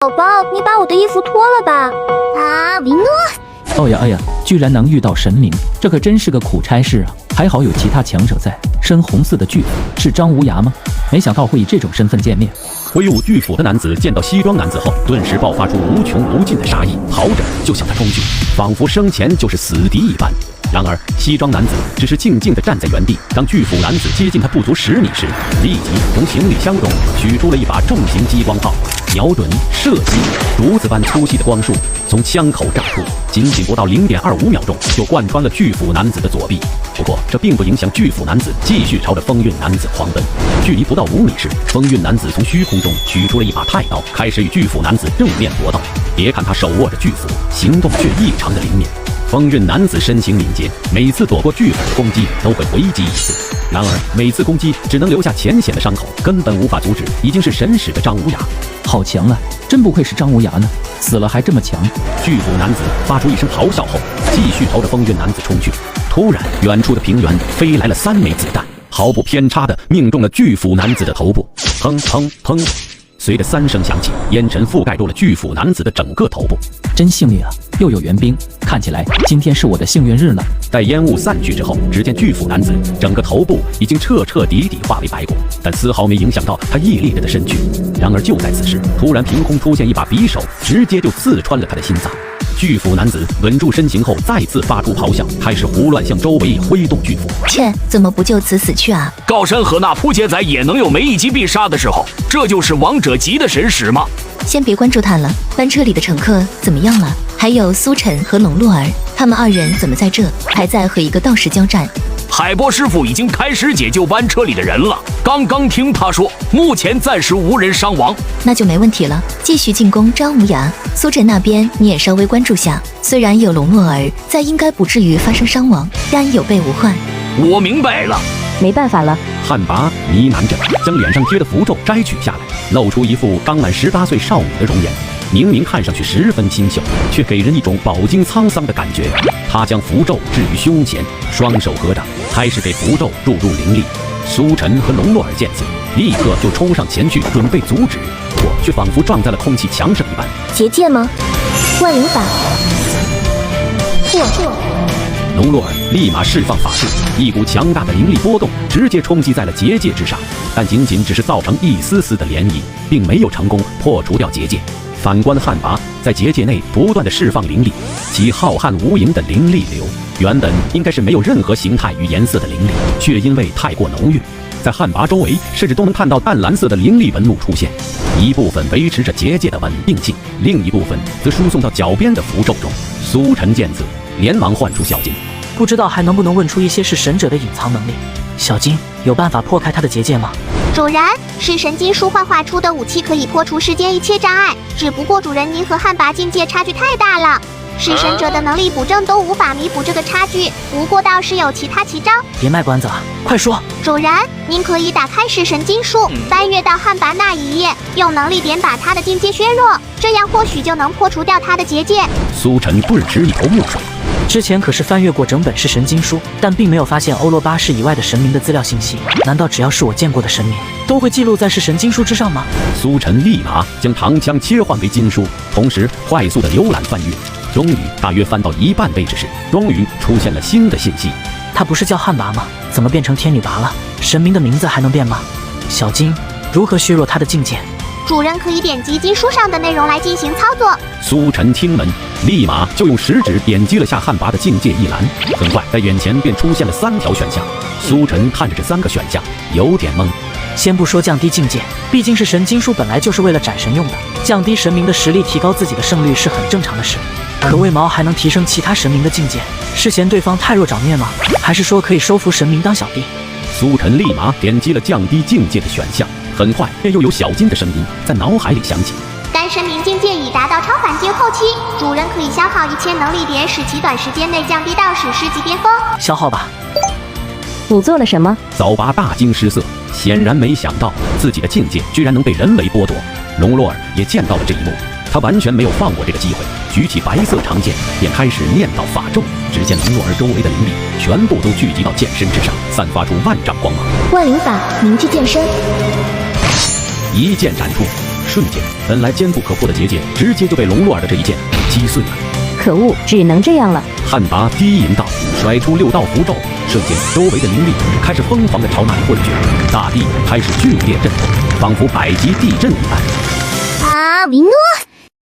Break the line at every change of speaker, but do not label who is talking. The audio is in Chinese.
宝宝，你把我的衣服脱了吧！
啊，维诺！
哎呀，居然能遇到神明，这可真是个苦差事啊！还好有其他强者在。深红色的巨斧是张无涯吗？没想到会以这种身份见面。
挥舞巨斧的男子见到西装男子后，顿时爆发出无穷无尽的杀意，跑着就向他冲去，仿佛生前就是死敌一般。然而，西装男子只是静静地站在原地。当巨斧男子接近他不足10米时，立即从行李箱中取出了一把重型激光炮，瞄准射击，竹子般粗细的光束从枪口炸出，仅不到0.25秒钟就贯穿了巨斧男子的左臂。不过，这并不影响巨斧男子继续朝着风韵男子狂奔。距离不到5米时，风韵男子从虚空中取出了一把太刀，开始与巨斧男子正面搏斗。别看他手握着巨斧，行动却异常的灵敏。风韵男子身形敏捷，每次躲过巨斧的攻击都会回击一次，然而每次攻击只能留下浅显的伤口，根本无法阻止已经是神使的张无涯。
好强啊，真不愧是张无涯呢，死了还这么强。
巨斧男子发出一声咆哮后，继续朝着风韵男子冲去。突然，远处的平原飞来了3枚子弹，毫不偏差地命中了巨斧男子的头部。砰砰砰！随着3声响起，烟尘覆盖住了巨斧男子的整个头部。
真幸运啊，又有援兵，看起来今天是我的幸运日了。
待烟雾散去之后，只见巨斧男子整个头部已经彻底化为白骨，但丝毫没影响到他屹立着的身躯。然而就在此时，突然凭空出现一把匕首，直接就刺穿了他的心脏。巨斧男子稳住身形后，再次发出咆哮，开始胡乱向周围挥动巨斧。
切，怎么不就此死去啊？
高山和那扑街仔也能有没一击必杀的时候，这就是王者级的神使吗？
先别关注他了，班车里的乘客怎么样了？还有苏晨和龙洛儿，他们2人怎么在这？还在和一个道士交战？
海波师傅已经开始解救班车里的人了，刚刚听他说，目前暂时无人伤亡，
那就没问题了。继续进攻张无涯，苏晨那边你也稍微关注下，虽然有龙洛儿在，应该不至于发生伤亡，但有备无患。
我明白了。
没办法了，
汉魃呢喃着，将脸上贴的符咒摘取下来，露出一副刚满18岁少女的容颜。明明看上去十分清秀，却给人一种饱经沧桑的感觉。他将符咒置于胸前，双手合掌，开始给符咒注入灵力。苏晨和龙洛尔见此，立刻就冲上前去准备阻止，不过却仿佛撞在了空气墙上一般。
结界吗？万灵法。嚯！
龙洛尔立马释放法术，一股强大的灵力波动直接冲击在了结界之上，但仅只是造成一丝丝的涟漪，并没有成功破除掉结界。反观汉魃在结界内不断的释放灵力，其浩瀚无垠的灵力流，原本应该是没有任何形态与颜色的灵力，却因为太过浓郁，在汉魃周围甚至都能看到淡蓝色的灵力纹路出现，一部分维持着结界的稳定性，另一部分则输送到脚边的符咒中。苏晨见此，连忙唤出小金，
不知道还能不能问出一些是神者的隐藏能力。小金，有办法破开他的结界吗？
主人，是神经书幻化出的武器，可以破除世间一切障碍，只不过主人您和汉魃境界差距太大了，是神者的能力补正都无法弥补这个差距，不过倒是有其他奇招。
别卖关子啊，快说！
主人，您可以打开式神经书，翻阅到汉魃那一页，用能力点把他的境界削弱，这样或许就能破除掉他的结界。
苏晨顿时一头雾水。
之前可是翻阅过整本是神经书，但并没有发现欧罗巴氏以外的神明的资料信息。难道只要是我见过的神明，都会记录在是神经书之上吗？
苏晨立马将长枪切换为金书，同时快速的浏览翻阅。终于，大约翻到一半位置时，终于出现了新的信息。
他不是叫汉魃吗？怎么变成天女魃了？神明的名字还能变吗？小金，如何削弱他的境界？
主人可以点击经书上的内容来进行操作。
苏晨听闻，立马就用食指点击了下汉魃的境界一栏，很快在眼前便出现了3条选项。苏晨看着这3个选项，有点懵。
先不说降低境界，毕竟是神经书本来就是为了斩神用的，降低神明的实力，提高自己的胜率是很正常的事。可为毛还能提升其他神明的境界？是嫌对方太弱找虐吗？还是说可以收服神明当小弟？
苏晨立马点击了降低境界的选项，很快便又有小金的声音在脑海里响起。
当神明境界已达到超凡境后期，主人可以消耗1000能力点，使其短时间内降低到史诗级巅峰。
消耗吧。
你做了什么？
早拔大惊失色，显然没想到自己的境界居然能被人为剥夺。龙洛尔也见到了这一幕，他完全没有放过这个机会，举起白色长剑便开始念叨法咒。只见龙洛尔周围的灵力全部都聚集到剑身之上，散发出万丈光芒。
万灵法，凝聚剑身。
一剑斩出，瞬间，本来坚不可破的结界，直接就被龙洛儿的这一剑击碎了。
可恶，只能这样了。
汉魃低吟道，甩出6道符咒，瞬间周围的灵力开始疯狂地朝那里汇聚，大地开始剧烈震动，仿佛百级地震一般。
啊，米诺！